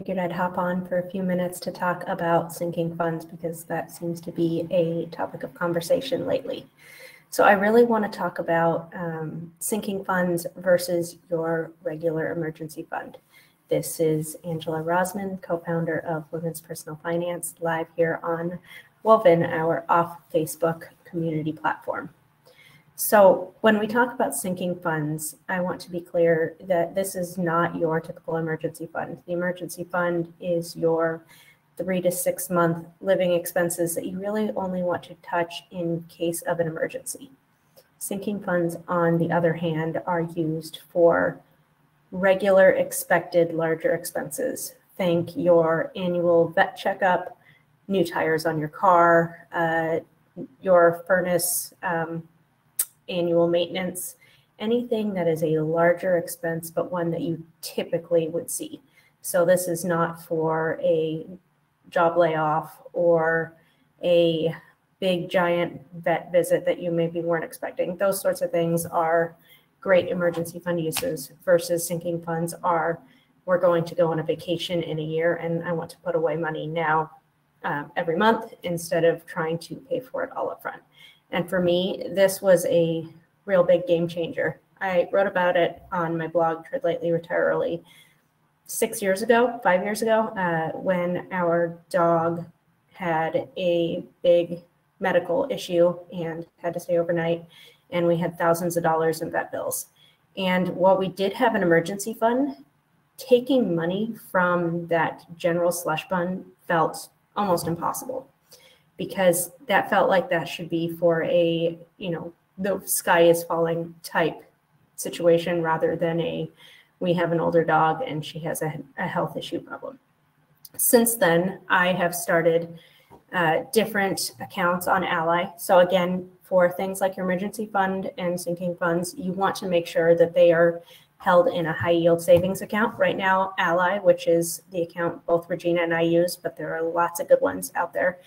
figured I'd hop on for a few minutes to talk about sinking funds because that seems to be a topic of conversation lately. So I really want to talk about sinking funds versus your regular emergency fund. This is Angela Rosman, co-founder of Women's Personal Finance, live here on Woven, our off Facebook community platform. So when we talk about sinking funds, I want to be clear that this is not your typical emergency fund. The emergency fund is your 3 to 6 month living expenses that you really only want to touch in case of an emergency. Sinking funds, on the other hand, are used for regular expected larger expenses. Think your annual vet checkup, new tires on your car, your furnace, annual maintenance, anything that is a larger expense, but one that you typically would see. So this is not for a job layoff or a big giant vet visit that you maybe weren't expecting. Those sorts of things are great emergency fund uses versus sinking funds are, we're going to go on a vacation in a year and I want to put away money now every month instead of trying to pay for it all up front. And for me, this was a real big game changer. I wrote about it on my blog, Tread Lightly, Retire Early, 5 years ago, when our dog had a big medical issue and had to stay overnight, and we had thousands of dollars in vet bills. And while we did have an emergency fund, taking money from that general slush fund felt almost impossible, because that felt like that should be for a, the sky is falling type situation rather than we have an older dog and she has a health issue problem. Since then, I have started different accounts on Ally. So again, for things like your emergency fund and sinking funds, you want to make sure that they are held in a high yield savings account. Right now, Ally, which is the account both Regina and I use, but there are lots of good ones out there,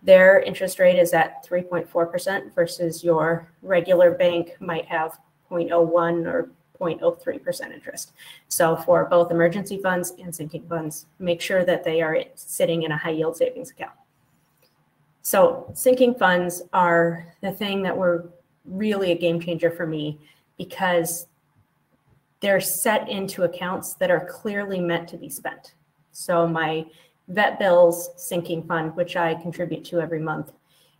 their interest rate is at 3.4% versus your regular bank might have 0.01 or 0.03% interest. So for both emergency funds and sinking funds, make sure that they are sitting in a high yield savings account. So sinking funds are the thing that were really a game changer for me because they're set into accounts that are clearly meant to be spent. So my vet bills sinking fund, which I contribute to every month,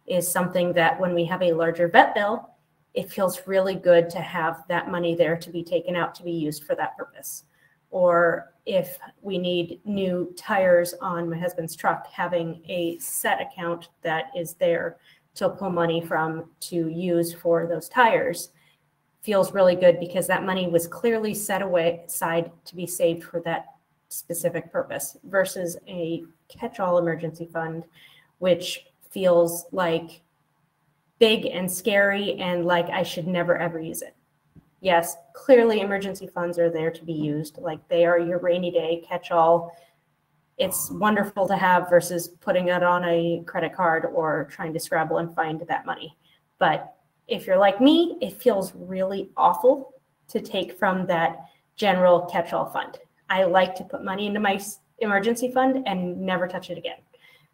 is something that when we have a larger vet bill, it feels really good to have that money there to be taken out to be used for that purpose. Or if we need new tires on my husband's truck, having a set account that is there to pull money from to use for those tires feels really good because that money was clearly set aside to be saved for that specific purpose versus a catch-all emergency fund, which feels like big and scary and like I should never ever use it. Yes, clearly emergency funds are there to be used, like they are your rainy day catch-all. It's wonderful to have versus putting it on a credit card or trying to scrabble and find that money. But if you're like me, it feels really awful to take from that general catch-all fund. I like to put money into my emergency fund and never touch it again.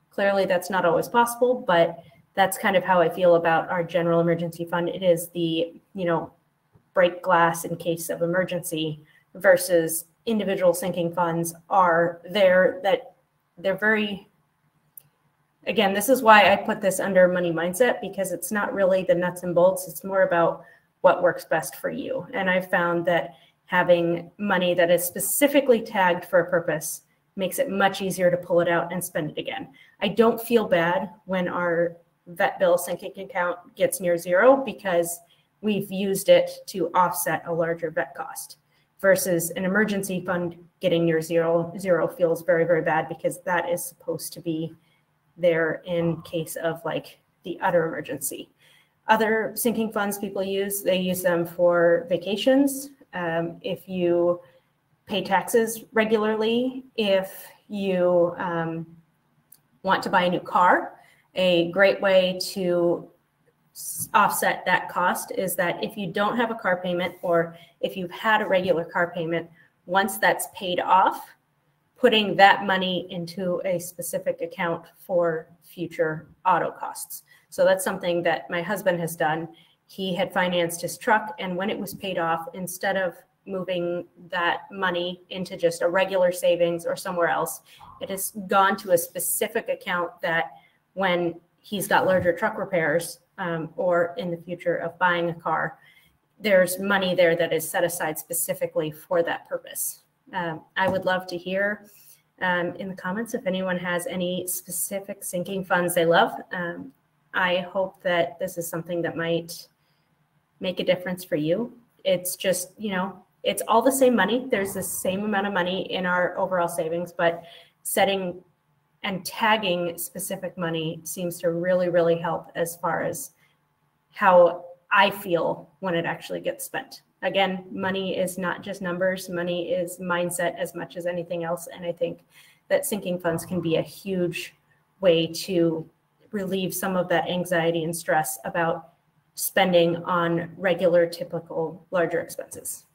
Clearly, that's not always possible, but that's kind of how I feel about our general emergency fund. It is the, break glass in case of emergency versus individual sinking funds are there that they're very, again, this is why I put this under money mindset because it's not really the nuts and bolts. It's more about what works best for you. And I found that having money that is specifically tagged for a purpose makes it much easier to pull it out and spend it again. I don't feel bad when our vet bill sinking account gets near zero because we've used it to offset a larger vet cost versus an emergency fund getting near zero feels very, very bad because that is supposed to be there in case of like the utter emergency. Other sinking funds people use, they use them for vacations. If you pay taxes regularly, if you want to buy a new car, a great way to offset that cost is that if you don't have a car payment or if you've had a regular car payment, once that's paid off, putting that money into a specific account for future auto costs. So that's something that my husband has done. He had financed his truck, and when it was paid off, instead of moving that money into just a regular savings or somewhere else, it has gone to a specific account that when he's got larger truck repairs or in the future of buying a car, there's money there that is set aside specifically for that purpose. I would love to hear in the comments if anyone has any specific sinking funds they love. I hope that this is something that might make a difference for you. It's just, you know, it's all the same money. There's the same amount of money in our overall savings, but setting and tagging specific money seems to really, really help as far as how I feel when it actually gets spent. Again, money is not just numbers. Money is mindset as much as anything else. And I think that sinking funds can be a huge way to relieve some of that anxiety and stress about spending on regular, typical, larger expenses.